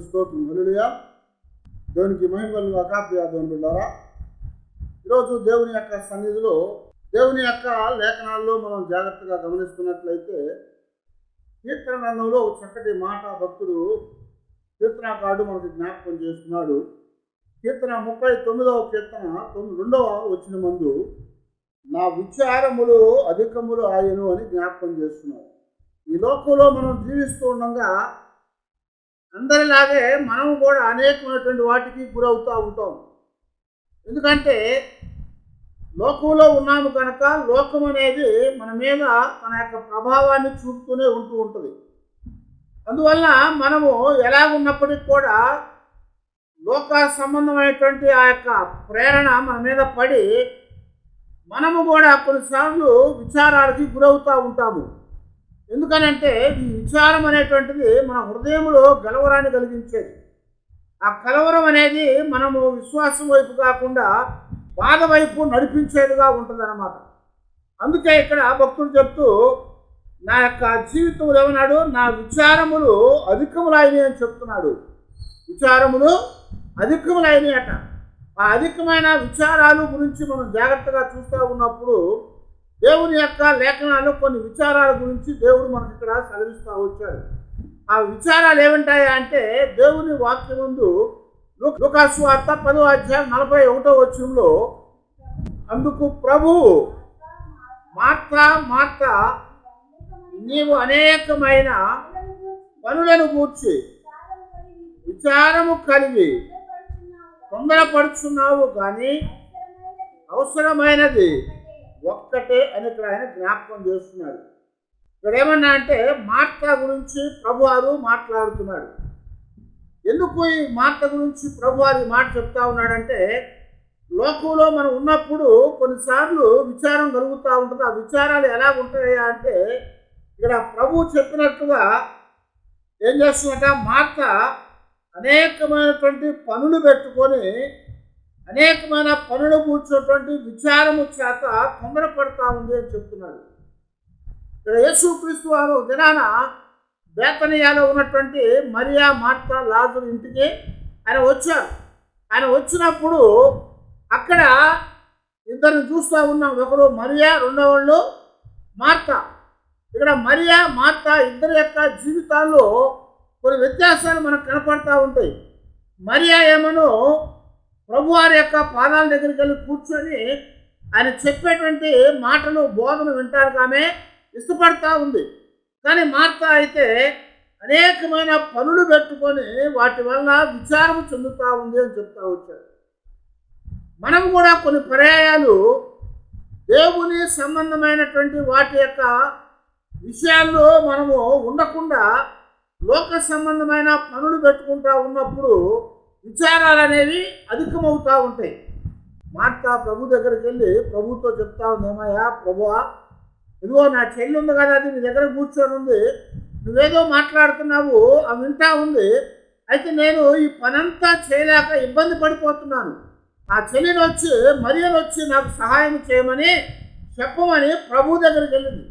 స్తోత్రం. హల్లెలూయా. దేవునికి మహిమ కలుగుగాక. ప్రియ దేవుని బిడ్డలారా, ఈరోజు దేవుని యొక్క సన్నిధిలో దేవుని యొక్క లేఖనాల్లో మనం జాగ్రత్తగా గమనిస్తున్నట్లయితే కీర్తన గ్రంథంలో ఒక చక్కటి మాట భక్తుడు కీర్తనకారుడు మనకు జ్ఞాపకం చేస్తున్నాడు. కీర్తన 39వ కీర్తన 2వ వచనమందు నా విచారములు అధికములు ఆయను అని జ్ఞాపకం చేస్తున్నాడు. ఈ లోకంలో మనం జీవిస్తూ ఉండగా అందరిలాగే మనం కూడా అనేకమైనటువంటి వాటికి గురవుతూ ఉంటాం. ఎందుకంటే లోకంలో ఉన్నాము కనుక లోకం అనేది మన మీద తన యొక్క ప్రభావాన్ని చూపుతూనే ఉంటుంది. అందువల్ల మనము ఎలాగున్నప్పటికీ కూడా లోక సంబంధమైనటువంటి ఆ యొక్క ప్రేరణ మన మీద పడి మనము కూడా కొన్నిసార్లు విచారాలకి గురవుతూ ఉంటాము. ఎందుకనంటే ఈ విచారం అనేటువంటిది మన హృదయంలో గలవరాన్ని కలిగించేది. ఆ కలవరం అనేది మనము విశ్వాసం వైపు కాకుండా బాధ వైపు నడిపించేదిగా ఉంటుంది అన్నమాట. అందుకే ఇక్కడ భక్తుడు చెప్తూ నా యొక్క జీవితంలో ఏమన్నాడు, నా విచారములు అధికములైనవి అని చెప్తున్నాడు. విచారములు అధికములైనవి అట. ఆ అధికమైన విచారాలు గురించి మనం జాగ్రత్తగా చూస్తూ ఉన్నప్పుడు దేవుని యొక్క లేఖనాల్లో కొన్ని విచారాల గురించి దేవుడు మనకి ఇక్కడ సెలవిస్తూ వచ్చాడు. ఆ విచారాలు ఏమంటాయా అంటే దేవుని వాక్యం ముందు లూకాసు వార్త 10వ అధ్యాయం 41వ వచనంలో అందుకు ప్రభువు మార్తా మార్తా నీవు అనేకమైన పనులను గూర్చి విచారము కలిగి తొందరపడుచున్నావు, కానీ అవసరమైనది ఒక్కటే అని ఇక్కడ ఆయన జ్ఞాపకం చేస్తున్నాడు. ఇక్కడ ఏమన్నా అంటే మార్తా గురించి ప్రభువారు మాట్లాడుతున్నాడు. ఎందుకు ఈ మార్త గురించి ప్రభువారు ఈ మాట చెప్తా ఉన్నాడంటే లోకంలో మనం ఉన్నప్పుడు కొన్నిసార్లు విచారం కలుగుతూ ఉంటుంది. ఆ విచారాలు ఎలా ఉంటాయా అంటే ఇక్కడ ప్రభువు చెప్పినట్టుగా ఏం చేస్తున్నట, మార్త అనేకమైనటువంటి పనులు పెట్టుకొని అనేకమైన పనులు కూర్చున్నటువంటి విచారము చేత తొందరపడతా ఉంది అని చెప్తున్నాడు. ఇక్కడ యేసుక్రీస్తు వారు దినాన బేతనియాలో ఉన్నటువంటి మరియా మార్తా లాజరు ఇంటికి ఆయన వచ్చారు. ఆయన వచ్చినప్పుడు అక్కడ ఇద్దరిని చూస్తూ ఉన్నాం. ఒకరు మరియా, రెండో వాళ్ళు మార్తా. ఇక్కడ మరియా మార్తా ఇద్దరి యొక్క జీవితాల్లో కొన్ని వ్యత్యాసాలు మనకు కనపడతా ఉంటాయి. మరియా ఏమనో ప్రభువారి యొక్క పాదాల దగ్గరికి వెళ్ళి కూర్చొని ఆయన చెప్పేటువంటి మాటలు బోధన వింటానికి ఆమె ఇష్టపడతా ఉంది. కానీ మార్తా అయితే అనేకమైన పనులు పెట్టుకొని వాటి వల్ల విచారం చెందుతూ ఉంది అని చెప్తా వచ్చాడు. మనం కూడా కొన్ని పర్యాయాలు దేవుని సంబంధమైనటువంటి వాటి యొక్క విషయాల్లో మనము ఉండకుండా లోక సంబంధమైన పనులు పెట్టుకుంటూ ఉన్నప్పుడు విచారాలు అనేవి అధికమవుతూ ఉంటాయి. మార్తా ప్రభు దగ్గరికి వెళ్ళి ప్రభుతో చెప్తా ఉంది, ఏమయ్యా ప్రభువా, ఇదిగో నా చెల్లి ఉంది కదా, అది నీ దగ్గర కూర్చొని ఉంది, నువ్వేదో మాట్లాడుతున్నావు, అవి వింటా ఉంది. అయితే నేను ఈ పనంతా చేయలేక ఇబ్బంది పడిపోతున్నాను. ఆ చెల్లిని వచ్చి మరియను వచ్చి నాకు సహాయం చేయమని చెప్పమని ప్రభు దగ్గరికి వెళ్ళింది.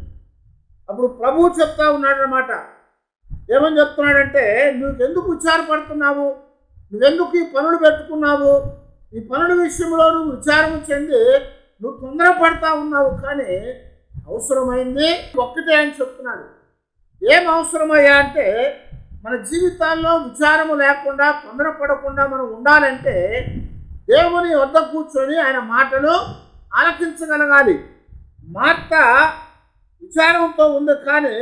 అప్పుడు ప్రభువు చెప్తా ఉన్నాడు అన్నమాట. ఏమని చెప్తున్నాడంటే, నువ్వెందుకు విచారపడుతున్నావు, నువ్వెందుకు ఈ పనులు పెట్టుకున్నావు, ఈ పనుల విషయంలో నువ్వు విచారం చెంది నువ్వు తొందరపడతా ఉన్నావు, కానీ అవసరమైంది ఒక్కటే అని చెప్తున్నాడు. ఏం అవసరమయ్యా అంటే మన జీవితాల్లో విచారము లేకుండా తొందరపడకుండా మనం ఉండాలంటే దేవుని వద్ద కూర్చొని ఆయన మాటలు ఆలకించగలగాలి. మార్తా విచారంతో ఉంది, కానీ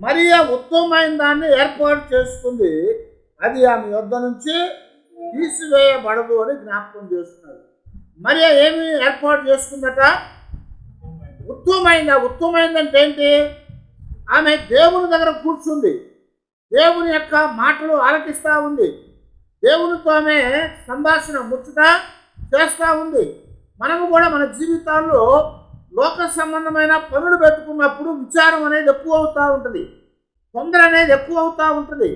మరియా ఉత్తమమైన దాన్ని ఏర్పాటు చేసుకుంది, అది ఆమె యొద్ద నుంచి తీసివేయబడదు అని జ్ఞాపకం చేస్తున్నాడు. మరియా ఏమి ఏర్పాటు చేసుకుందట, ఉత్తమమైందంటే ఏంటి, ఆమె దేవుని దగ్గర కూర్చుంది, దేవుని యొక్క మాటలు ఆలకిస్తూ ఉంది, దేవునితో ఆమె సంభాషణ ముచ్చట చేస్తూ ఉంది. మనము కూడా మన జీవితాల్లో లోక సంబంధమైన పనులు పెట్టుకున్నప్పుడు విచారం అనేది ఎక్కువ అవుతూ ఉంటుంది, తొందర అనేది ఎక్కువ అవుతూ ఉంటుంది.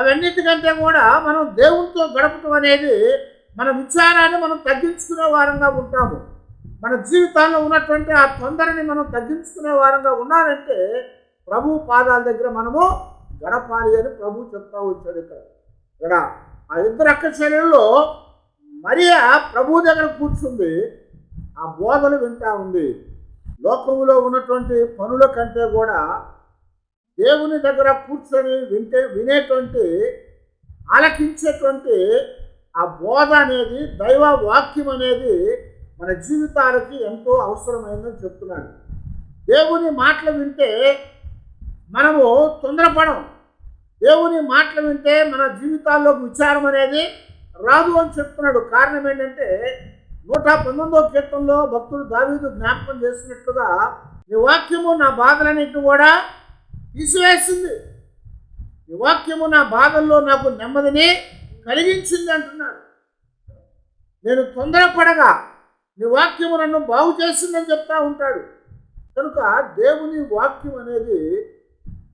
అవన్నిటికంటే కూడా మనం దేవునితో గడపటం అనేది మన విచారాన్ని మనం తగ్గించుకునే వారంగా ఉంటాము. మన జీవితాల్లో ఉన్నటువంటి ఆ తొందరని మనం తగ్గించుకునే వారంగా ఉండాలంటే ప్రభు పాదాల దగ్గర మనము గడపాలి అని ప్రభు చెప్తా వచ్చాడు. ఇక్కడ ఇక్కడ ఆ ఇద్దరు అక్క చెల్లెల్లో మరియా ప్రభు దగ్గర కూర్చుంది, ఆ బోధలు వింటా ఉంది. లోకంలో ఉన్నటువంటి పనుల కంటే కూడా దేవుని దగ్గర కూర్చొని వినేటువంటి ఆలకించేటువంటి ఆ బోధ అనేది, దైవ వాక్యం అనేది మన జీవితాలకి ఎంతో అవసరమైందని చెప్తున్నాడు. దేవుని మాటలు వింటే మనము తొందరపడం. దేవుని మాటలు వింటే మన జీవితాల్లోకి విచారం అనేది రాదు అని చెప్తున్నాడు. కారణం ఏంటంటే 119వ కీర్తనలో భక్తుడు దావీదు జ్ఞాపకం చేసినట్లుగా, నీ వాక్యము నా బాధలన్నింటినీ కూడా తీసివేసింది, నీ వాక్యము నా బాధల్లో నాకు నెమ్మదిని కలిగించింది అంటున్నాడు. నేను తొందరపడగా నీ వాక్యము నన్ను బాగు చేసిందని చెప్తా ఉంటాడు. కనుక దేవుని వాక్యం అనేది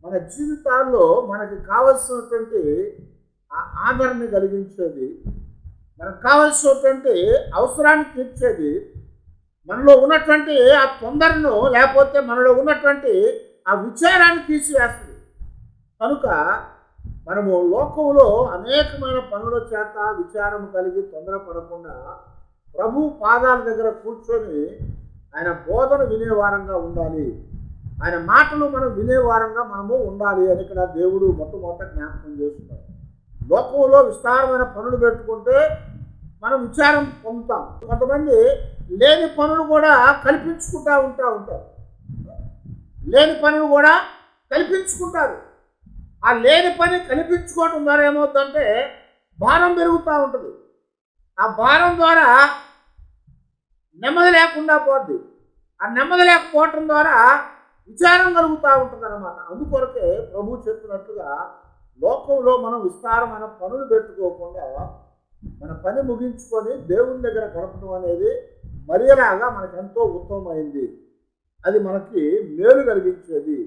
మన జీవితాల్లో మనకి కావలసినటువంటి ఆదరణ కలిగించేది, మనకు కావలసినటువంటి అవసరాన్ని తీర్చేది, మనలో ఉన్నటువంటి ఆ తొందరను లేకపోతే మనలో ఉన్నటువంటి ఆ విచారాన్ని తీసివేస్తుంది. కనుక మనము లోకంలో అనేకమైన పనుల చేత విచారం కలిగి తొందరపడకుండా ప్రభు పాదాల దగ్గర కూర్చొని ఆయన బోధన వినేవారంగా ఉండాలి, ఆయన మాటలు మనం వినేవారంగా మనము ఉండాలి అని ఇక్కడ దేవుడు మొట్టమొదట జ్ఞాపకం చేస్తున్నాడు. లోకంలో విస్తారమైన పనులు పెట్టుకుంటే మనం విచారం పొందుతాం. కొంతమంది లేని పనులు కూడా కల్పించుకుంటూ ఉంటారు. లేని పనులు కూడా కల్పించుకుంటారు. ఆ లేని పని కల్పించుకోవడం ద్వారా ఏమవుతుందంటే భారం పెరుగుతూ ఉంటుంది. ఆ భారం ద్వారా నెమ్మది లేకుండా పోద్ది. ఆ నెమ్మది లేకపోవటం ద్వారా విచారం కలుగుతూ ఉంటుంది అన్నమాట. అందుకొరకే ప్రభు చెప్పినట్టుగా లోకంలో మనం విస్తారమైన పనులు పెట్టుకోకుండా మన పని ముగించుకొని దేవుని దగ్గర గడపడం అనేది మరియలాగా మనకు ఎంతో ఉత్తమమైంది. అది మనకి మేలు కలిగించేది,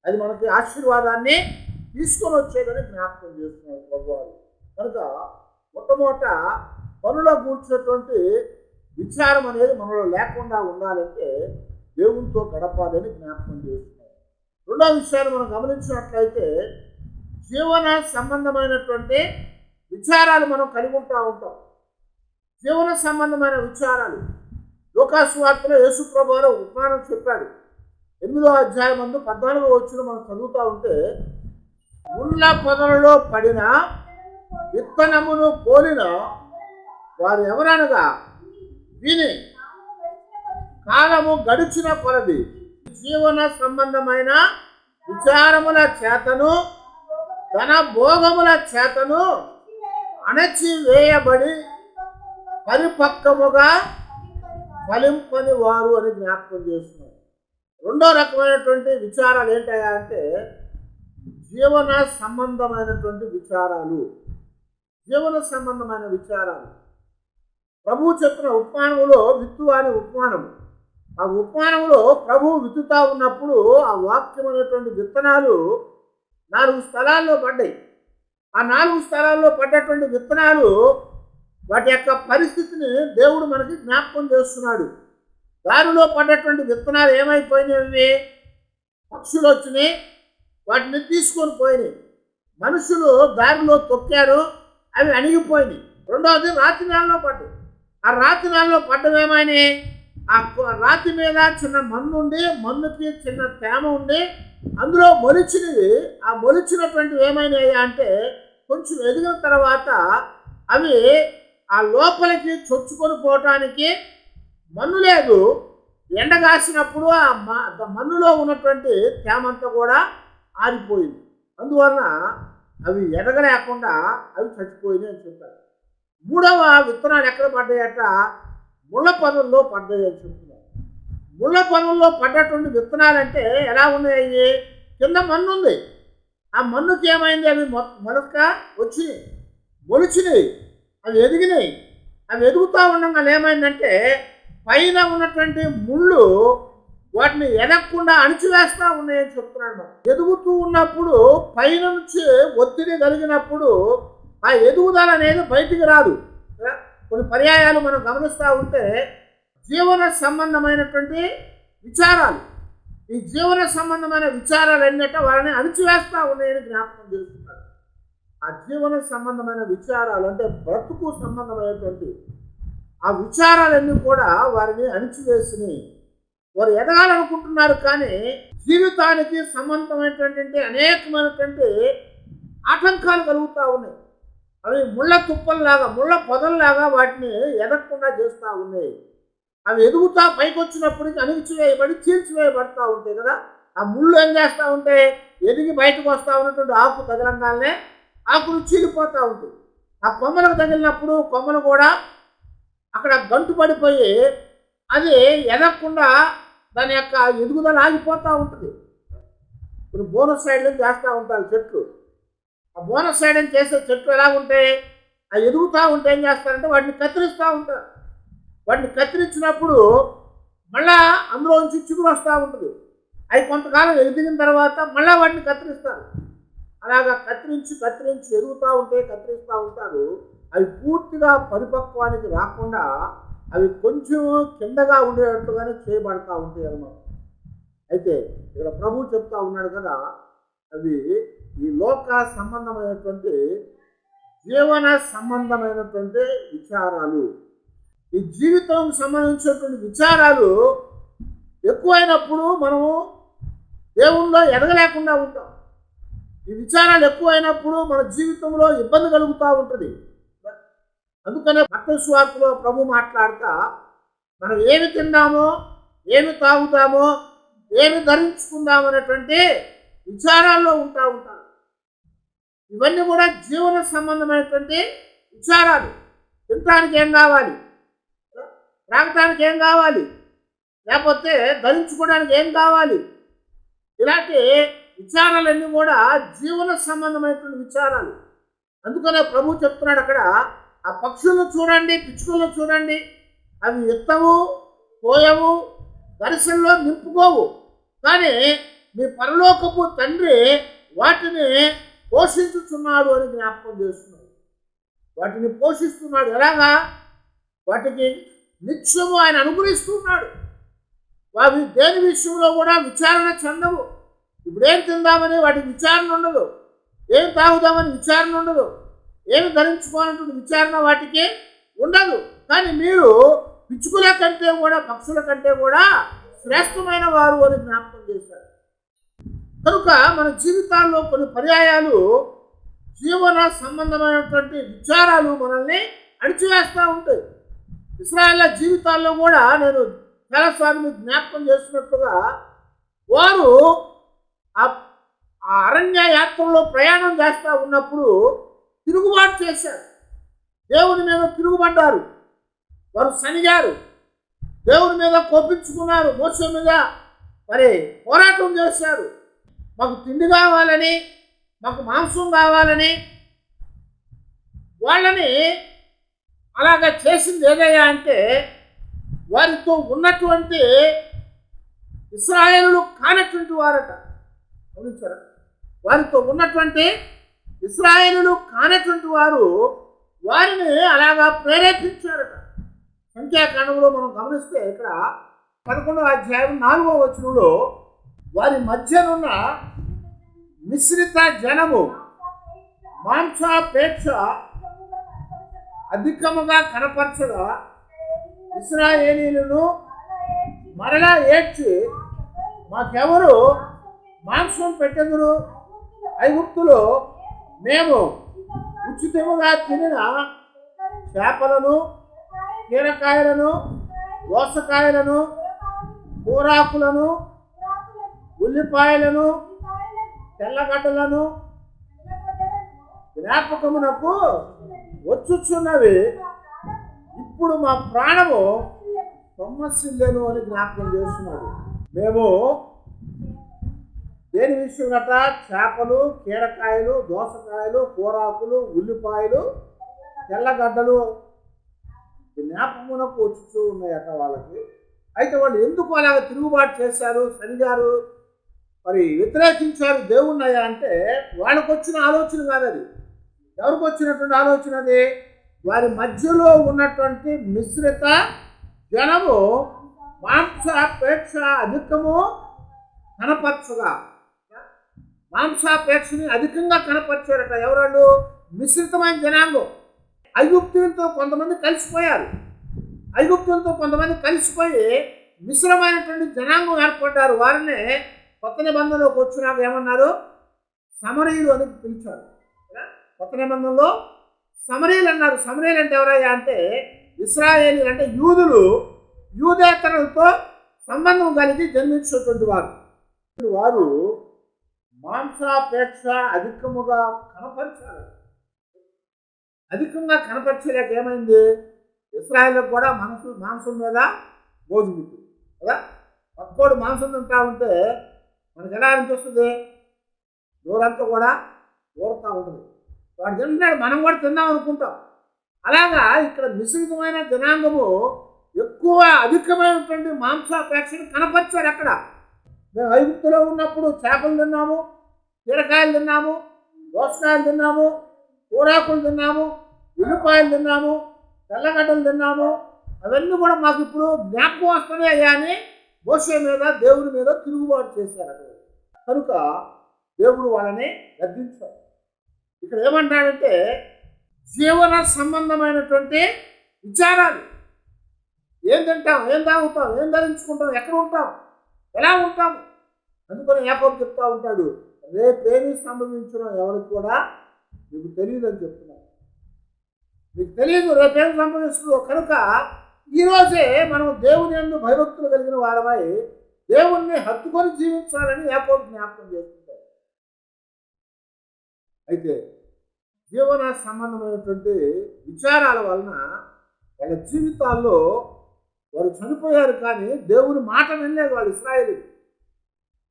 అది మనకి ఆశీర్వాదాన్ని తీసుకొని వచ్చేదని జ్ఞాపకం చేస్తున్నారు ప్రభువారు. కనుక మొట్టమొదట పనులో కూర్చున్నటువంటి విచారం అనేది మనలో లేకుండా ఉండాలంటే దేవునితో గడపాలని జ్ఞాపకం చేస్తున్నారు. రెండో విషయాన్ని మనం గమనించినట్లయితే జీవన సంబంధమైనటువంటి విచారాలు మనం కలిగి ఉంటాం. జీవన సంబంధమైన విచారాలు లూకాసు వార్తలో యేసు ప్రభువారు ఉపమానం చెప్పాడు. 8వ అధ్యాయం 14వ వచనం మనం చదువుతూ ఉంటే, ముళ్ళ పొదలలో పడిన విత్తనమును పోలిన వారు ఎవరనగా విని కాలము గడిచిన కొలది జీవన సంబంధమైన విచారముల చేతను ధన భోగముల చేతను అణచివేయబడి పరిపక్వముగా ఫలింపని వారు అని జ్ఞాపకం చేస్తున్నారు. రెండో రకమైనటువంటి విచారాలు ఏంటయ్యా అంటే జీవన సంబంధమైనటువంటి విచారాలు. జీవన సంబంధమైన విచారాలు ప్రభువు చెప్పిన ఉపమానములో విత్తు అనే ఉపమానము. ఆ ఉపమానంలో ప్రభువు విత్తుతా ఉన్నప్పుడు ఆ వాక్యం అనేటువంటి విత్తనాలు 4 స్థలాల్లో పడ్డాయి. ఆ 4 స్థలాల్లో పడ్డటువంటి విత్తనాలు వాటి యొక్క పరిస్థితిని దేవుడు మనకి జ్ఞాపకం చేస్తున్నాడు. దారిలో పడ్డటువంటి విత్తనాలు ఏమైపోయినాయి? పక్షులు వచ్చినాయి, వాటిని తీసుకొని పోయినాయి. మనుషులు దారిలో తొక్కారు, అవి అణిగిపోయినాయి. రెండవది రాతి నేలలో పడ్డాయి. ఆ రాతి నేలలో పడ్డవేమైనాయి? ఆ రాతి మీద చిన్న మన్ను ఉండి, మన్నుకి చిన్న తేమ ఉండి అందులో మొలిచినవి. ఆ మొలిచినటువంటివి ఏమైనాయి అంటే కొంచెం ఎదిగిన తర్వాత అవి ఆ లోపలికి చొచ్చుకొని పోవటానికి మన్ను లేదు. ఎండగాసినప్పుడు ఆ మన్నులో ఉన్నటువంటి తేమంతా కూడా ఆరిపోయింది. అందువలన అవి ఎదగలేకుండా అవి చచ్చిపోయినాయి అని చెప్పారు. మూడవ విత్తనాలు ఎక్కడ పడ్డాయట? ముళ్ళ పొదల్లో పడ్డాయి అని చెప్తున్నారు. ముళ్ళ పొదల్లో పడ్డటువంటి విత్తనాలంటే ఎలా ఉన్నాయి? కింద మన్ను ఉంది, ఆ మన్నుకి ఏమైంది? అవి మొలక వచ్చి మొలిచినాయి, అవి ఎదిగినాయి. అవి ఎదుగుతూ ఉండగా ఏమైందంటే పైన ఉన్నటువంటి ముళ్ళు వాటిని ఎదగకుండా అణిచివేస్తూ ఉన్నాయని చెప్తున్నాడు. ఎదుగుతూ ఉన్నప్పుడు పైన నుంచి ఒత్తిడి కలిగినప్పుడు ఆ ఎదుగుదల అనేది బయటికి రాదు. కొన్ని పర్యాయాలు మనం గమనిస్తూ ఉంటే జీవన సంబంధమైనటువంటి విచారాలు, ఈ జీవన సంబంధమైన విచారాలు ఏంటంటే వాళ్ళని అణిచివేస్తూ ఉన్నాయని జ్ఞాపకం చేస్తున్నారు. ఆ జీవన సంబంధమైన విచారాలు అంటే బ్రతుకు సంబంధమైనటువంటి ఆ విచారాలన్నీ కూడా వారిని అణిచివేసి వారు ఎదగాలనుకుంటున్నారు. కానీ జీవితానికి సంబంధమైనటువంటి అనేకమైనటువంటి ఆటంకాలు కలుగుతూ ఉన్నాయి. అవి ముళ్ళ తుప్పల్లాగా, ముళ్ళ పొదల్లాగా వాటిని ఎదగకుండా చేస్తూ ఉన్నాయి. అవి ఎదుగుతా పైకి వచ్చినప్పటికీ అణిచివేయబడి చీల్చివేయబడతా ఉంటాయి కదా. ఆ ముళ్ళు ఏం చేస్తూ ఉంటే ఎదిగి బయటకు వస్తూ ఉన్నటువంటి ఆకు తగలంగానే ఆకులు చీలిపోతూ ఉంటుంది. ఆ కొమ్మలకు తగిలినప్పుడు కొమ్మలు కూడా అక్కడ గంటు పడిపోయి అది ఎదగకుండా దాని యొక్క ఎదుగుదల ఆగిపోతూ ఉంటుంది. ఇప్పుడు బోనస్ సైడ్ నుంచి చేస్తూ ఉంటారు చెట్లు. ఆ బోనస్ సైడ్ అని చేసే చెట్లు ఎలాగుంటాయి, ఆ ఎదుగుతూ ఉంటే ఏం చేస్తారంటే వాటిని కత్తిరిస్తూ ఉంటారు. వాటిని కత్తిరించినప్పుడు మళ్ళా అందులో నుంచి చిగురు వస్తూ ఉంటుంది. అవి కొంతకాలం ఎదిగిన తర్వాత మళ్ళీ వాటిని కత్తిరిస్తారు. అలాగా కత్తిరించి ఎదుగుతూ ఉంటే కత్తిరిస్తూ ఉంటారు. అవి పూర్తిగా పరిపక్వానికి రాకుండా అవి కొంచెం కిందగా ఉండేటట్టుగానే చేయబడతా ఉంటాయి అన్నమాట. అయితే ఇక్కడ ప్రభువు చెప్తా ఉన్నాడు కదా, అవి ఈ లోక సంబంధమైనటువంటి జీవన సంబంధమైనటువంటి విచారాలు, ఈ జీవితం సంబంధించినటువంటి విచారాలు ఎక్కువైనప్పుడు మనము దేవుల్లో ఎదగలేకుండా ఉంటాం. ఈ విచారాలు ఎక్కువైనప్పుడు మన జీవితంలో ఇబ్బంది కలుగుతూ ఉంటుంది. అందుకనే మత్తయి సువార్తలో ప్రభు మాట్లాడతా మనం ఏమి తిందామో, ఏమి తాగుతామో, ఏమి ధరించుకుందామో అనేటువంటి విచారాల్లో ఉంటారు. ఇవన్నీ కూడా జీవన సంబంధమైనటువంటి విచారాలు. తినటానికి ఏం కావాలి, త్రాగటానికి ఏం కావాలి, లేకపోతే ధరించుకోవడానికి ఏం కావాలి, ఇలాంటి విచారాలన్నీ కూడా జీవన సంబంధమైనటువంటి విచారాలు. అందుకనే ప్రభు చెప్తున్నాడు అక్కడ, ఆ పక్షులను చూడండి, పిచ్చుకలను చూడండి, అవి ఎత్తవు, పోయవు, దర్శనంలో నింపుకోవు, కానీ మీ పరలోకపు తండ్రి వాటిని పోషించుతున్నాడు అని జ్ఞాపకం చేస్తున్నాడు. వాటిని పోషిస్తున్నాడు. ఎలాగా? వాటికి నిత్యము ఆయన అనుగ్రహిస్తున్నాడు. అవి దేని విషయంలో కూడా విచారణ చెందవు. ఇప్పుడేం తిందామని వాటికి విచారణ ఉండదు, ఏం తాగుదామని విచారణ ఉండదు, ఏమి ధరించుకోవాలంటే విచారణ వాటికి ఉండదు. కానీ మీరు పిచ్చుకుల కంటే కూడా, పక్షుల కంటే కూడా శ్రేష్టమైన వారు అని జ్ఞాపకం చేశారు. కనుక మన జీవితాల్లో కొన్ని పర్యాయాలు జీవన సంబంధమైనటువంటి విచారాలు మనల్ని అణిచివేస్తూ ఉంటాయి. ఇశ్రాయేలు జీవితాల్లో కూడా నేను చాలాసార్లు మీకు జ్ఞాపకం చేస్తున్నట్లుగా వారు ఆ అరణ్య యాత్రలో ప్రయాణం చేస్తూ ఉన్నప్పుడు తిరుగుబాటు చేశారు. దేవుని మీద తిరుగుబడ్డారు. వారు సనిగారు, దేవుని మీద కోపించుకున్నారు, మోసే మీద మరి పోరాటం చేశారు. మాకు తిండి కావాలని, మాకు మాంసం కావాలని వాళ్ళని అలాగా చేసింది ఏదయ్యా అంటే, వారితో ఉన్నటువంటి ఇశ్రాయేలులు కానటువంటి వారట. గమనించారా? వారితో ఉన్నటువంటి ఇశ్రాయేలులు కానటువంటి వారు వారిని అలాగా ప్రేరేపించారట. సంఖ్యాకాండంలో మనం గమనిస్తే ఇక్కడ 11వ అధ్యాయం 4వ వచనంలో వారి మధ్యనున్న మిశ్రిత జనము మాంసాపేక్ష అధికముగా కనపరచగా ఇశ్రాయేలీయులను మరలా ఏడ్చి, మాకెవరు మాంసం పెట్టెదరు? ఐగుప్తులో మేము ఉచితముగా తినిన చేపలను, కీరకాయలను, దోసకాయలను, కూరాకులను, ఉల్లిపాయలను, తెల్లగడ్డలను జ్ఞాపకమునకు వచ్చుచున్నవి. ఇప్పుడు మా ప్రాణము సొమ్మసిల్లేను అని జ్ఞాపకం చేస్తున్నాడు. మేము దేని విషయం గట చేపలు, కీరకాయలు, దోసకాయలు, కూరాకులు, ఉల్లిపాయలు, తెల్లగడ్డలు జ్ఞాపకమునకు వచ్చుతూ ఉన్నాయట వాళ్ళకి. అయితే వాళ్ళు ఎందుకు అలాగ తిరుగుబాటు చేశారు, సరిగారు, మరి వ్యతిరేకించారు దేవుణ్ణయ్యా అంటే వాళ్ళకు వచ్చిన ఆలోచన కాదు అది. ఎవరికి వచ్చినటువంటి ఆలోచన అది? వారి మధ్యలో ఉన్నటువంటి మిశ్రిత జనము మాంసాపేక్ష అధికము కనపరచగా, మాంసాపేక్షని అధికంగా కనపరిచారట. ఎవరాళ్ళు? మిశ్రితమైన జనాంగం. ఐగుప్తులతో కొంతమంది కలిసిపోయారు. ఐగుప్తులతో కొంతమంది కలిసిపోయి మిశ్రమైనటువంటి జనాంగం ఏర్పడ్డారు. వారినే కొత్త నిబంధనలోకి వచ్చినాక ఏమన్నారు? సమరయులు అని పిలిచారు. కొత్త నిబంధనలో సమరయులు అన్నారు. సమరయులు అంటే ఎవరయ్యా అంటే ఇశ్రాయేలీలు, అంటే యూదులు యూదేతరులతో సంబంధం కలిగి జన్మించినటువంటి వారు. వారు మాంసాపేక్ష అధికముగా కనపరిచారు. అధికంగా కనపరిచేలాక ఏమైంది? ఇశ్రాయేలుకు కూడా మాంసం మీద మోజు పుట్టింది కదా. పక్కోడు మాంసం తింటా ఉంటే మనకు ఎలా అనిపిస్తుంది? నోరంతా కూడా ఊరుతూ ఉంటుంది. వాడు తింటున్నాడు, మనం కూడా తిందాం అనుకుంటాం. అలాగా ఇక్కడ మిశ్రితమైన జనాంగము ఎక్కువ అధికమైనటువంటి మాంసాపేక్షను కనపరిచారు. అక్కడ మేము ఐగుప్తులో ఉన్నప్పుడు చేపలు తిన్నాము, బీరకాయలు తిన్నాము, దోసకాయలు తిన్నాము, కూరాకులు తిన్నాము, ఉల్లిపాయలు తిన్నాము, తెల్లగడ్డలు తిన్నాము. అవన్నీ కూడా మాకు ఇప్పుడు జ్ఞాపకం వస్తున్నాయి అని మోషే మీద దేవుని మీద తిరుగుబాటు చేశారు. కనుక దేవుడు వాళ్ళని గద్దించాడు. ఇక్కడ ఏమంటాడంటే జీవన సంబంధమైనటువంటి విచారాలు. ఏం తింటాం, ఏం తాగుతాం, ఏం ధరించుకుంటాం, ఎక్కడ ఉంటాం, ఎలా ఉంటాం. అందుకని యాకోబు చెప్తా ఉంటాడు, రేపేమి సంభవించిన ఎవరికి కూడా మీకు తెలియదు అని చెప్తున్నాడు. మీకు తెలియదు రేపేమి సంభవిస్తుందో. కనుక ఈరోజే మనం దేవుని యందు భయభక్తులు కలిగిన వారమై దేవుణ్ణి హత్తుకొని జీవించాలని యాకోబు జ్ఞాపకం చేస్తుంటారు. అయితే జీవన సంబంధమైనటువంటి విచారాల వలన వాళ్ళ జీవితాల్లో వారు చనిపోయారు, కానీ దేవుని మాట వినలేదు వాళ్ళు ఇశ్రాయేలీయులు.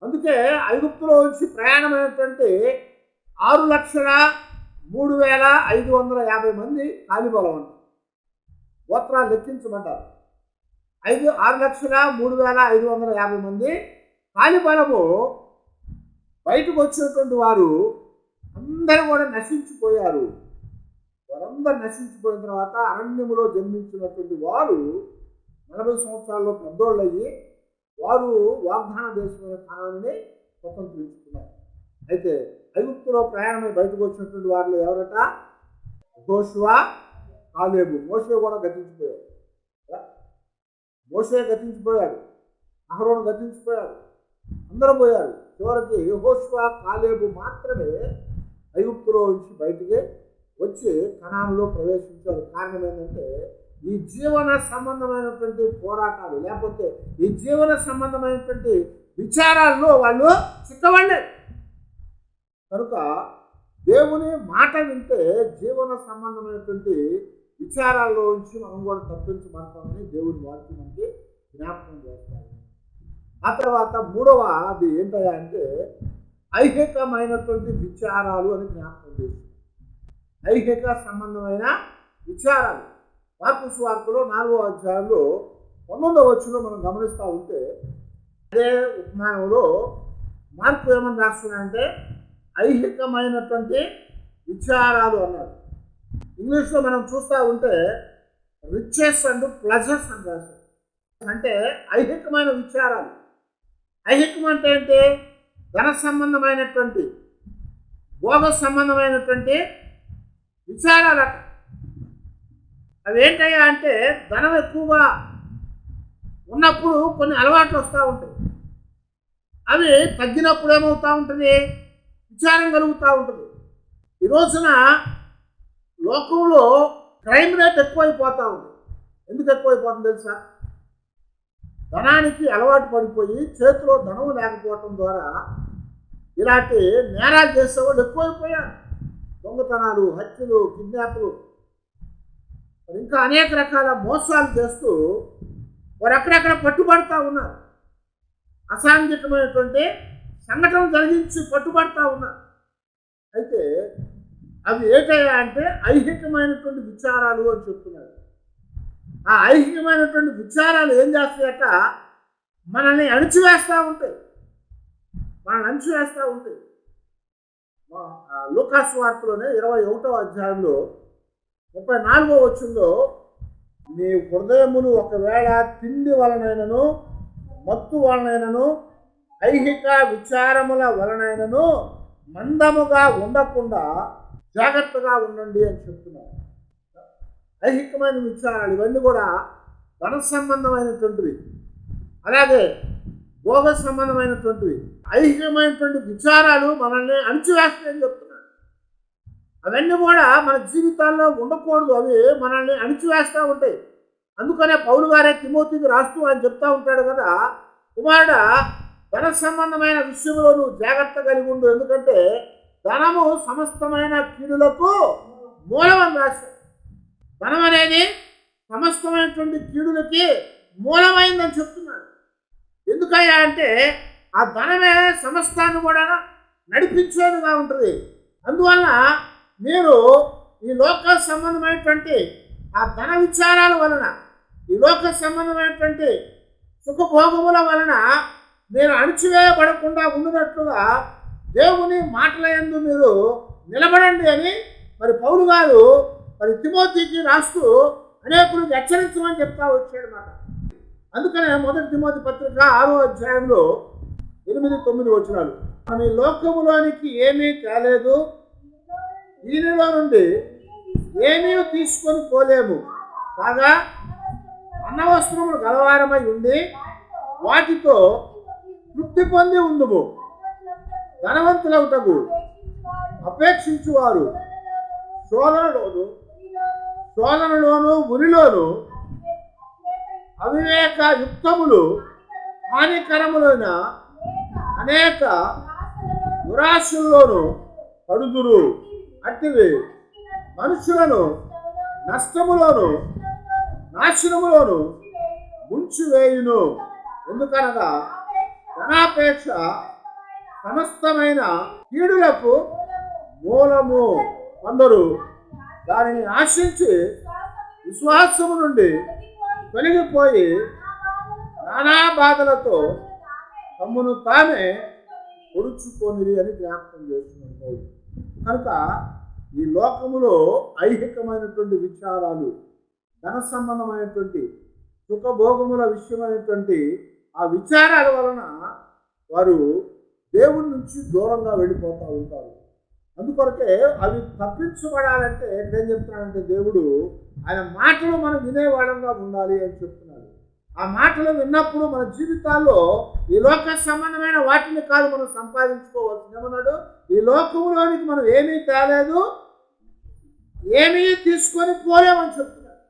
అందుకే ఐగుప్తులో వచ్చి ప్రయాణమైనటువంటి 6,03,550 మంది కాలిబలం అంటారు. గోత్రాలు లెక్కించమంటారు. 6,03,550 మంది కాలిబలము. బయటకు వచ్చినటువంటి వారు అందరూ కూడా నశించిపోయారు. వారందరూ నశించిపోయిన తర్వాత అరణ్యములో జన్మించినటువంటి వారు 40 సంవత్సరాల్లో పెద్దోళ్ళు అయ్యి వారు వాగ్దాన దేశమైన కానాన్ని స్వతంత్రించుకున్నారు. అయితే ఐగుప్తులో ప్రయాణమై బయటకు వచ్చినటువంటి వారిలో ఎవరట? యెహోషువ, కాలేబు. మోషే కూడా గతించిపోయాడు. మోషే గతించిపోయాడు, అహరోను గతించిపోయాడు, అందరూ పోయారు. చివరికి యెహోషువ, కాలేబు మాత్రమే ఐగుప్తులో నుంచి బయటికి వచ్చి కనానులో ప్రవేశించారు. కారణం ఏంటంటే ఈ జీవన సంబంధమైనటువంటి పోరాటాలు, లేకపోతే ఈ జీవన సంబంధమైనటువంటి విచారాల్లో వాళ్ళు చిక్కబడలేదు. కనుక దేవుని మాట వింటే జీవన సంబంధమైనటువంటి విచారాల్లో నుంచి మనం కూడా తప్పించబడతామని దేవుని వాక్యం మనకి జ్ఞాపకం చేస్తారు. ఆ తర్వాత మూడవది ఏంటయ్యా అంటే ఐహికమైనటువంటి విచారాలు అని జ్ఞాపకం చేస్తుంది. ఐహిక సంబంధమైన విచారాలు. మార్కు సువార్తలో 4వ అధ్యాయంలో 19వ వచనంలో మనం గమనిస్తూ ఉంటే అదే ఉపమానంలో మార్కు ఏమని రాస్తున్నాడంటే ఐహికమైనటువంటి విచారాలు అన్నాడు. ఇంగ్లీష్లో మనం చూస్తూ ఉంటే రిచెస్ అండ్ ప్లెజర్స్ అని రాశారు. అంటే ఐహికమైన విచారాలు. ఐహికం అంటే ఏంటి? ధన సంబంధమైనటువంటి, భోగ సంబంధమైనటువంటి విచారాలు. అవి ఏంటయ్యా అంటే ధనం ఎక్కువగా ఉన్నప్పుడు కొన్ని అలవాట్లు వస్తూ ఉంటాయి. అవి తగ్గినప్పుడు ఏమవుతూ ఉంటుంది? విచారం కలుగుతూ ఉంటుంది. ఈ రోజున లోకంలో క్రైమ్ రేట్ ఎక్కువైపోతూ ఉంది. ఎందుకు ఎక్కువైపోతుంది తెలుసా? ధనానికి అలవాటు పడిపోయి చేతిలో ధనం లేకపోవటం ద్వారా ఇలాంటి నేరాలు చేసేవాళ్ళు ఎక్కువైపోయారు. దొంగతనాలు, హత్యలు, కిడ్నాప్లు, ఇంకా అనేక రకాల మోసాలు చేస్తూ వారు అక్కడక్కడ పట్టుబడతా ఉన్నారు. అసాంఘికమైనటువంటి సంఘటన జరిగించి పట్టుబడతా ఉన్నారు. అయితే అవి ఏంటయ్యా అంటే ఐహికమైనటువంటి విచారాలు అని చెప్తున్నారు. ఆ ఐహికమైనటువంటి విచారాలు ఏం చేస్తాయట? మనల్ని అణిచివేస్తూ ఉంటాయి. లూకాసు వార్తలోనే 21వ అధ్యాయంలో 34వ వచనంలో నీ హృదయములు ఒకవేళ తిండి వలనైనను, మత్తు వలనైనను, ఐహిక విచారముల వలనైనను మందముగా ఉండకుండా జాగ్రత్తగా ఉండండి అని చెప్తున్నారు. ఐహికమైన విచారాలు ఇవన్నీ కూడా ధన సంబంధమైనటువంటివి, అలాగే భోగ సంబంధమైనటువంటివి. ఐహికమైనటువంటి విచారాలు మనల్ని అణిచివేస్తాయని చెప్తున్నాడు. అవన్నీ కూడా మన జీవితాల్లో ఉండకూడదు, అవి మనల్ని అణిచివేస్తూ ఉంటాయి. అందుకనే పౌలు గారే తిమోతికి రాస్తూ ఆయన చెప్తా ఉంటాడు కదా, కుమారుడా ధన సంబంధమైన విషయంలో నువ్వు జాగ్రత్త కలిగి ఉండు, ఎందుకంటే ధనము సమస్తమైన కీడులకు మూలమని రాశాడు. ధనం అనేది సమస్తమైనటువంటి కీడులకి మూలమైందని చెప్తున్నాడు. ఎందుకయ్యా అంటే ఆ ధనమే సమస్తాన్ని కూడా నడిపించేదిగా ఉంటుంది. అందువలన మీరు ఈ లోక సంబంధమైనటువంటి ఆ ధన విచారాల వలన, ఈ లోక సంబంధమైనటువంటి సుఖభోగముల వలన మీరు అణిచివేయబడకుండా ఉన్నట్లుగా దేవుని మాటల యందు మీరు నిలబడండి అని మరి పౌలు గారు మరి తిమోతికి రాస్తూ అనేకులకు హెచ్చరించమని చెప్తా వచ్చాడు మాట. అందుకనే 1 తిమోతి పత్రిక 6వ అధ్యాయంలో 8-9 వచనాలు, మనం ఈ లోకములోనికి ఏమీ తేలేదు, దీనిలో నుండి ఏమీ తీసుకొని పోలేము, కాగా అన్నవస్త్రములు గలవారమై ఉండి వాటితో తృప్తి పొంది ఉందుము. ధనవంతులవుటకు అపేక్షించువారు శోధనలోను ఉరిలోను అవివేక యుక్తములు హానికరములైన అనేక దురాశల్లోను పడుదురు. అట్టివి మనుషులను నష్టములోను నాశనములోను ముంచివేయును. ఎందుకనగా ధనాపేక్ష సమస్తమైన కీడులకు మూలము. కొందరు దానిని ఆశించి విశ్వాసము నుండి తొలగిపోయి నానా బాధలతో తమ్మును తామే పొడుచుకొనిరి అని జ్ఞాపకం చేస్తున్నారు. కనుక ఈ లోకములో ఐహికమైనటువంటి విచారాలు, ధన సంబంధమైనటువంటి సుఖభోగముల విషయమైనటువంటి ఆ విచారాల వలన వారు దేవుడి నుంచి దూరంగా వెళ్ళిపోతూ ఉంటారు. అందుకొరకే అవి తప్పించబడాలంటే ఏం చెప్తున్నాడంటే దేవుడు ఆయన మాటలు మనం వినేవాళ్ళంగా ఉండాలి అని చెప్తున్నాడు. ఆ మాటలు విన్నప్పుడు మన జీవితాల్లో ఈ లోక సంబంధమైన వాటిని కాదు మనం సంపాదించుకోవాల్సింది. ఏమన్నాడు, ఈ లోకంలోనికి మనం ఏమీ తేలేదు, ఏమీ తీసుకొని పోలేమని చెప్తున్నాడు.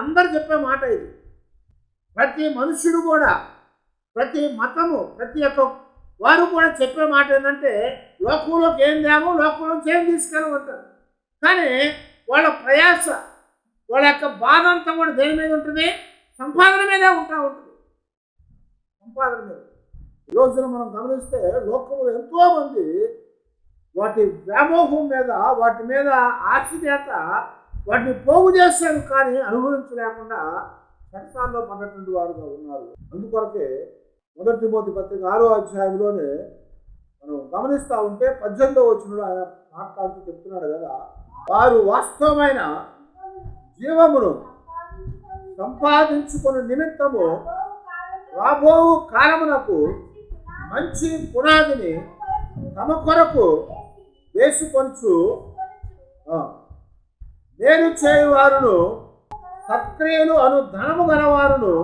అందరు చెప్పే మాట ఇది. ప్రతి మనుషుడు కూడా, ప్రతి మతము, ప్రతి ఒక్క వారు కూడా చెప్పే మాట ఏంటంటే లోకంలోకి ఏం తేమో, లోకంలోకి ఏం తీసుకెళ్ళమంటారు. కానీ వాళ్ళ ప్రయాస, వాళ్ళ యొక్క బాధ అంతా కూడా దేని మీద ఉంటుంది? సంపాదన మీదే ఉంటుంది. సంపాదన మీద. ఈ రోజున మనం గమనిస్తే లోకంలో ఎంతోమంది వాటి వ్యామోహం మీద, వాటి మీద ఆశ చేత వాటిని పోగు చేశారు, కానీ అనుభవించలేకుండా సంసారంలో పడినటువంటి వారుగా ఉన్నారు. అందుకొరకే 1 తిమోతి పత్రిక 6వ అధ్యాయంలోనే మనం గమనిస్తూ ఉంటే 18వ వచనంలో ఆయన మాట్లాడుతూ చెప్తున్నాడు కదా, వారు వాస్తవమైన జీవమును సంపాదించుకున్న నిమిత్తము రాబో కాలమునకు మంచి పునాదిని తమ కొరకు వేసుకొంచు మేలు చేయువారును సత్క్రియలు అను ధనము గలవారును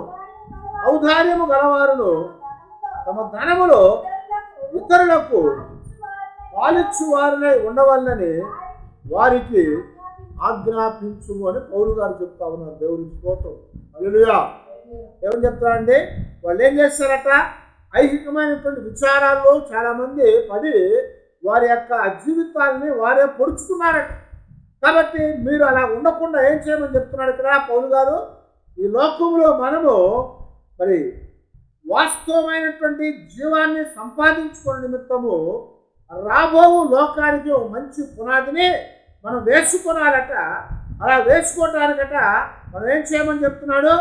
ఔదార్యము గలవారును తమ ధనములో ఇతరులకు పాలిచ్చువారులై ఉండవల్లని వారికి ఆజ్ఞాపించు అని పౌలు గారు చెప్తా ఉన్నారు. దేవునికి స్తోత్రం. హల్లెలూయా. ఏమని చెప్తారండి? వాళ్ళు ఏం చేస్తారట? ఐహికమైనటువంటి విచారాల్లో చాలామంది పడి వారి యొక్క జీవితాలని వారే పొడుచుకున్నారట. కాబట్టి మీరు అలా ఉండకుండా ఏం చేయమని చెప్తున్నాడు ఇక్కడ పౌలు గారు? ఈ లోకంలో మనము మరి వాస్తవమైనటువంటి జీవాన్ని సంపాదించుకునే నిమిత్తము రాబో లోకానికి ఒక మంచి పునాదిని మనం వేసుకోవాలట. అలా వేసుకోవటానికట మనం ఏం చేయమని చెప్తున్నాడు?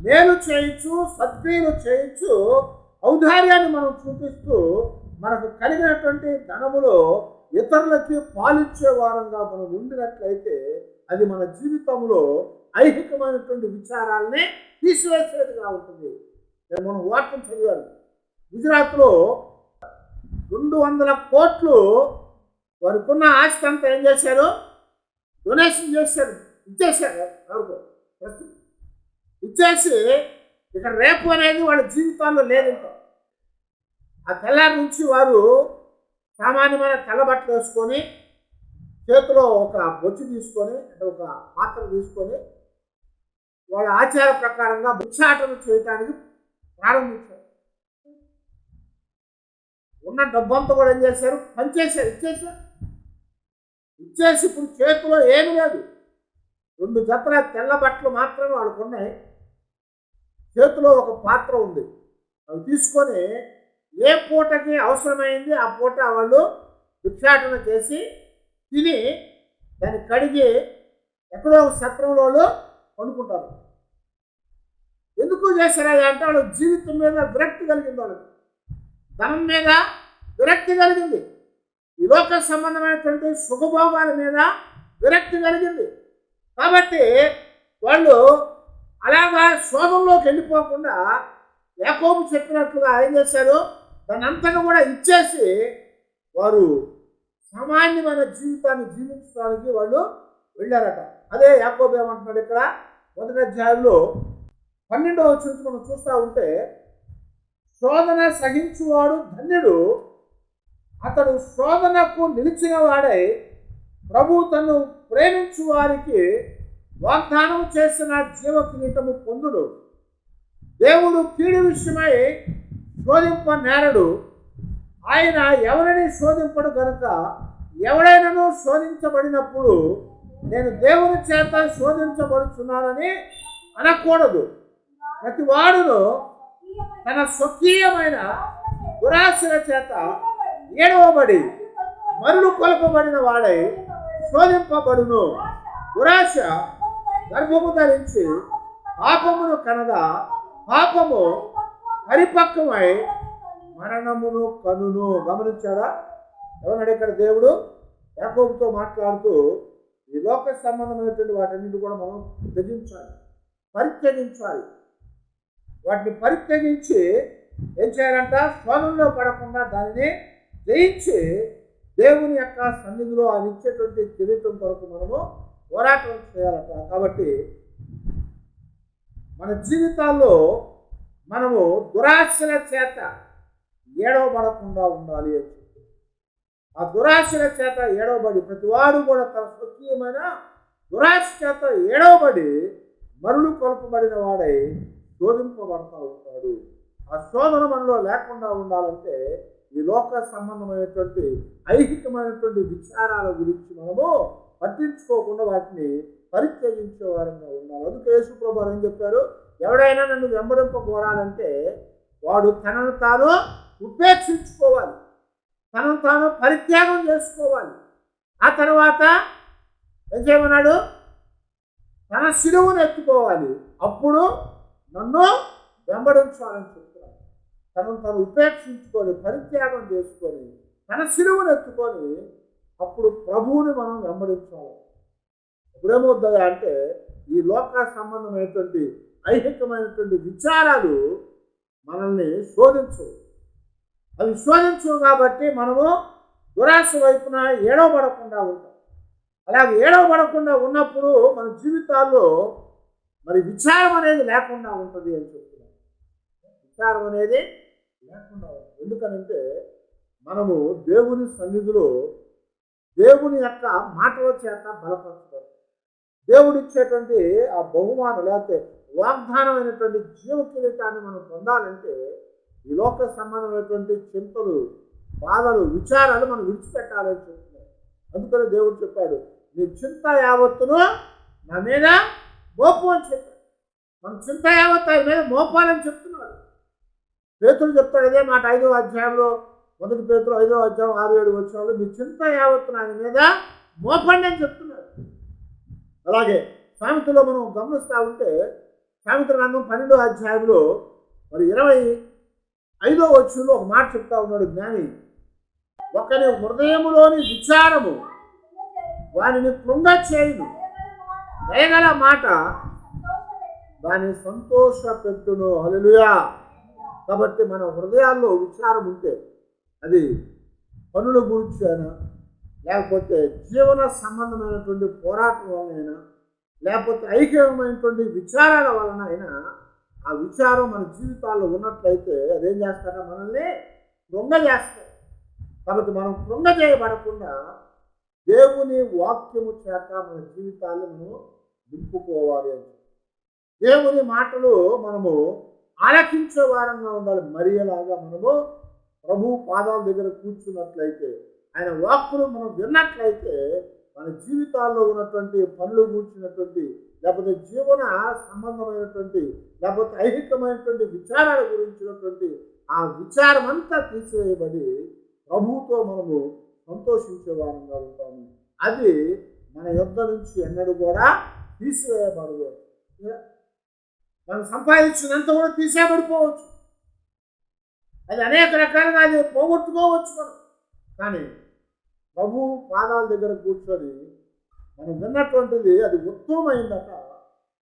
మేలు చేయొచ్చు, సత్క్రియలు చేయొచ్చు, ఔదార్యాన్ని మనం చూపిస్తూ మనకు కలిగినటువంటి ధనములో ఇతరులకి పాలిచ్చే వారంగా మనం ఉండినట్లయితే అది మన జీవితంలో ఐహికమైనటువంటి విచారాలనే తీసివేసేదిగా ఉంటుంది. మనం వార్తలు చదివారు. గుజరాత్లో 200 కోట్లు వారికి ఉన్న ఆస్తి అంతా ఏం చేశారు? డొనేషన్ చేశారు, ఇచ్చేశారు ఎవరికో ప్రస్తుతం ఇచ్చేసి ఇక రేపు అనేది వాళ్ళ జీవితాల్లో లేదు. ఇంకా ఆ తెల్లారి నుంచి వారు సామాన్యమైన తెల్ల బట్టలు వేసుకొని చేతిలో ఒక బొచ్చు తీసుకొని అంటే ఒక పాత్ర తీసుకొని వాళ్ళ ఆచార ప్రకారంగా భిక్షాటన చేయటానికి ప్రారంభించారు. ఉన్న డబ్బంతా కూడా ఏం చేశారు, పనిచేశారు, ఇచ్చేసి ఇప్పుడు చేతిలో ఏమీ లేదు, 2 జతల తెల్ల బట్టలు మాత్రమే వాళ్ళకు ఉన్నాయి, చేతిలో ఒక పాత్ర ఉంది. అవి తీసుకొని ఏ పూటకి అవసరమైంది ఆ పూట వాళ్ళు భిక్షాటన చేసి తిని దాన్ని కడిగి ఎక్కడో ఒక సత్రంలో వండుకుంటారు. ఎందుకు చేశారా అంటే వాళ్ళ జీవితం మీద విరక్తి కలిగింది, వాళ్ళకి ధనం మీద విరక్తి కలిగింది, ఈ లోక సంబంధమైనటువంటి సుఖభోగాల మీద విరక్తి కలిగింది. కాబట్టి వాళ్ళు అలాగా శోధంలోకి వెళ్ళిపోకుండా యాకోబు చెప్పినట్లుగా ఏం చేశారు, దాని అంతగా కూడా ఇచ్చేసి వారు సామాన్యమైన జీవితాన్ని జీవించడానికి వాళ్ళు వెళ్ళారట. అదే యాకోబు ఏమంటున్నాడు ఇక్కడ 1వ అధ్యాయంలో 12వ వచనం మనం చూస్తూ ఉంటే, శోధన సహించువాడు ధన్యుడు, అతడు శోధనకు నిలిచిన వాడై ప్రభు తను ప్రేమించు వారికి వాగ్దానం చేసిన జీవ కిరీటము పొందుడు. దేవుడు కీడు విషయమై శోధింప నేరడు, ఆయన ఎవరిని శోధింపడు కనుక ఎవడైనాను శోధించబడినప్పుడు నేను దేవుని చేత శోధించబడుచున్నానని అనకూడదు. ప్రతి వాడును తన స్వకీయమైన దురాశల చేత ఏడవబడి మరులు కొలపబడిన వాడై శోధింపబడును. దురాశ గర్భము ధరించి పాపమును కనగా పాపము పరిపక్వమై మరణమును కనును. గమనించారా? ఏమన్నాడు ఇక్కడ దేవుడు యాకోబుతో మాట్లాడుతూ, ఈ లోక సంబంధమైనటువంటి వాటన్నిటి కూడా మనం త్యజించాలి, పరిత్యజించాలి. వాటిని పరిత్యజించి ఏం చేయాలంట, శోధనలో పడకుండా దానిని జయించి దేవుని యొక్క సన్నిధిలో ఆయన ఇచ్చేటువంటి కిరీటం కొరకు మనము పోరాటం చేయాలట. కాబట్టి మన జీవితాల్లో మనము దురాశల చేత ఏడవబడకుండా ఉండాలి అని చెప్పి, ఆ దురాశల చేత ఏడవబడి ప్రతివాడు కూడా తన స్వకీయమైన దురాశ చేత ఏడవబడి మరులు కొలపబడిన వాడై శోధింపబడతా ఉంటాడు. ఆ శోధన మనలో లేకుండా ఉండాలంటే ఈ లోక సంబంధమైనటువంటి ఐహికమైనటువంటి విచారాల గురించి మనము పట్టించుకోకుండా వాటిని పరిత్యజించే వారంగా ఉండాలి. అందుకే యేసు ప్రభువు ఏం చెప్పారు, ఎవడైనా నన్ను వెంబడింపగోరాలంటే వాడు తనను తాను ఉపేక్షించుకోవాలి, తనను తాను పరిత్యాగం చేసుకోవాలి. ఆ తర్వాత ఏం చేయమన్నాడు, తన శిలువను ఎత్తుకోవాలి, అప్పుడు నన్ను వెంబడించాలని చెప్తున్నాడు. తనను తను ఉపేక్షించుకొని పరిత్యాగం చేసుకొని తన శిలువను ఎత్తుకొని అప్పుడు ప్రభువుని మనం వెంబడించాలి. ఇప్పుడేమవుతుందా అంటే ఈ లోక సంబంధమైనటువంటి ఐహికమైనటువంటి విచారాలు మనల్ని శోధించవు. అవి శోధించవు కాబట్టి మనము దురాశ వైపున ఏడవబడకుండా ఉంటాం. అలాగే ఏడవబడకుండా ఉన్నప్పుడు మన జీవితాల్లో మరి విచారం అనేది లేకుండా ఉంటుంది అని చెప్తున్నాం. విచారం అనేది లేకుండా ఉంటుంది. ఎందుకనంటే మనము దేవుని సన్నిధిలో దేవుని యొక్క మాటల చేత బలపరచబడతాం. దేవుడిచ్చేటువంటి ఆ బహుమానం లేకపోతే వాగ్దానమైనటువంటి జీవ కిరీటాన్ని మనం పొందాలంటే ఈ లోక సంబంధమైనటువంటి చింతలు, బాధలు, విచారాలు మనం విడిచిపెట్టాలని చెప్తున్నాడు. అందుకని దేవుడు చెప్పాడు, నీ చింత యావత్తును నా మీద మోపు అని చెప్పాడు. మన చింత యావత్తు ఆయన మీద మోపాలని చెప్తున్నాడు. పేతురు చెప్తాడు అదే మాట 5వ అధ్యాయంలో, 1 పేతురు 5వ అధ్యాయం 6-7 వచనాలు, మీ చింత యావత్తును ఆయన మీద మోపండి అని చెప్తున్నాడు. అలాగే సామెతలో మనం గమనిస్తూ ఉంటే సామెత గ్రంథం 12వ అధ్యాయంలో మరి 25వ వచనంలో ఒక మాట చెప్తా ఉన్నాడు జ్ఞాని, ఒకరి హృదయములోని విచారము వారిని కృంగ చేయును, దయగల మాట దాన్ని సంతోష పెట్టును. హల్లెలూయా. కాబట్టి మన హృదయాల్లో విచారం ఉంటే అది పనుల గురించి అయినా, లేకపోతే జీవన సంబంధమైనటువంటి పోరాటం వలనైనా, లేకపోతే ఐక్యమైనటువంటి విచారాల వలన అయినా ఆ విచారం మన జీవితాల్లో ఉన్నట్లయితే అదేం చేస్తారా, మనల్ని కృంగ చేస్తాయి. కాబట్టి మనం కృంగ చేయబడకుండా దేవుని వాక్యము చేత మన జీవితాన్ని మనం నింపుకోవాలి అని. దేవుని మాటలు మనము ఆలకించే వారంగా ఉండాలి. మరియలాగా మనము ప్రభు పాదాల దగ్గర కూర్చున్నట్లయితే, ఆయన వాక్కులు మనం విన్నట్లయితే మన జీవితాల్లో ఉన్నటువంటి పనులు కూర్చున్నటువంటి, లేకపోతే జీవన సంబంధమైనటువంటి, లేకపోతే ఐహికమైనటువంటి విచారాల గురించినటువంటి ఆ విచారం అంతా తీసివేయబడి ప్రభువుతో మనము సంతోషించే వారంగా ఉంటాము. అది మన యొద్ద నుంచి ఎన్నడూ కూడా తీసివేయబడదు. మనం సంపాదించినంత కూడా తీసేయబడిపోవచ్చు, అది అనేక రకాలుగా అది పోగొట్టుకోవచ్చు మనం. కానీ ప్రభు పాదాల దగ్గర కూర్చొని మనం విన్నటువంటిది అది ఉత్తమమైందట,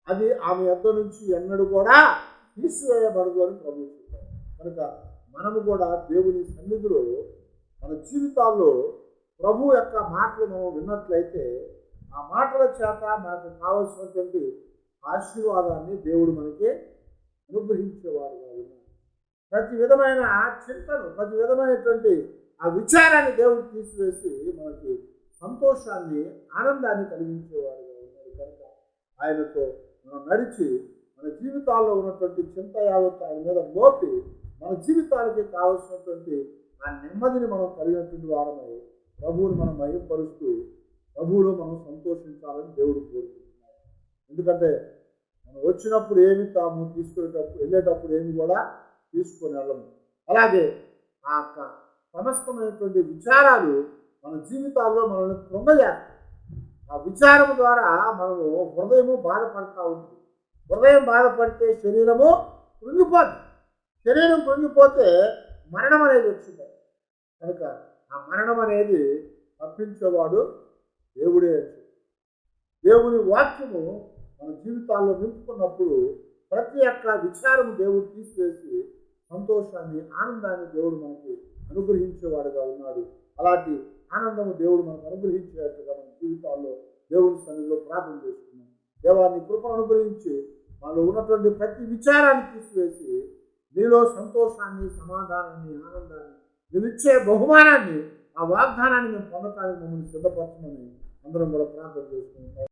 అది ఆమె యొద్ద నుంచి ఎన్నడూ కూడా తీసివేయబడదు అని ప్రభు చెప్పారు. కనుక మనము కూడా దేవుని సన్నిధిలో మన జీవితాల్లో ప్రభు యొక్క మాటలు మనం విన్నట్లయితే ఆ మాటల చేత మనకు కావలసినటువంటి ఆశీర్వాదాన్ని దేవుడు మనకి అనుగ్రహించేవారుగా ఉన్నారు. ప్రతి విధమైన చింతను, ప్రతి విధమైనటువంటి ఆ విచారాన్ని దేవుడు తీసివేసి మనకి సంతోషాన్ని, ఆనందాన్ని కలిగించేవారుగా ఉన్నారు. కనుక ఆయనతో మనం నడిచి మన జీవితాల్లో ఉన్నటువంటి చింత యావత్తు ఆయన మీద మోపి మన జీవితానికి కావలసినటువంటి ఆ నెమ్మదిని మనం కలిగినటువంటి వారమై ప్రభువుని మనం మహిమపరుస్తూ ప్రభువులో మనం సంతోషించాలని దేవుడు కోరుకుంటున్నారు. ఎందుకంటే మనం వచ్చినప్పుడు ఏమి తాము వెళ్ళేటప్పుడు ఏమి కూడా తీసుకొని వెళ్ళము. అలాగే ఆ సమస్తమైనటువంటి విచారాలు మన జీవితాల్లో మనల్ని కృంగజేస్తాయి. ఆ విచారం ద్వారా మనము హృదయము బాధపడతా ఉంటుంది. హృదయం బాధపడితే శరీరము కృంగిపోతుంది. శరీరం కృంగిపోతే మరణం అనేది వచ్చింది. కనుక ఆ మరణం అనేది తప్పించేవాడు దేవుడే. దేవుని వాక్యము మన జీవితాల్లో నింపుకున్నప్పుడు ప్రతి ఒక్క విచారము దేవుడు తీసివేసి సంతోషాన్ని, ఆనందాన్ని దేవుడు మనకి అనుగ్రహించేవాడుగా ఉన్నాడు. అలాంటి ఆనందము దేవుడు మనకు అనుగ్రహించేట్టుగా మన జీవితాల్లో దేవుని సన్నిధిలో ప్రార్థన చేసుకున్నాం. దేవాన్ని కృపను అనుగ్రహించి మనలో ఉన్నటువంటి ప్రతి విచారాన్ని తీసివేసి నీలో సంతోషాన్ని, సమాధానాన్ని, ఆనందాన్ని, నువ్విచ్చే బహుమానాన్ని, ఆ వాగ్దానాన్ని మేము పొందటానికి మమ్మల్ని సిద్ధపరచమని అందరం కూడా ప్రార్థన చేసుకుంటాం.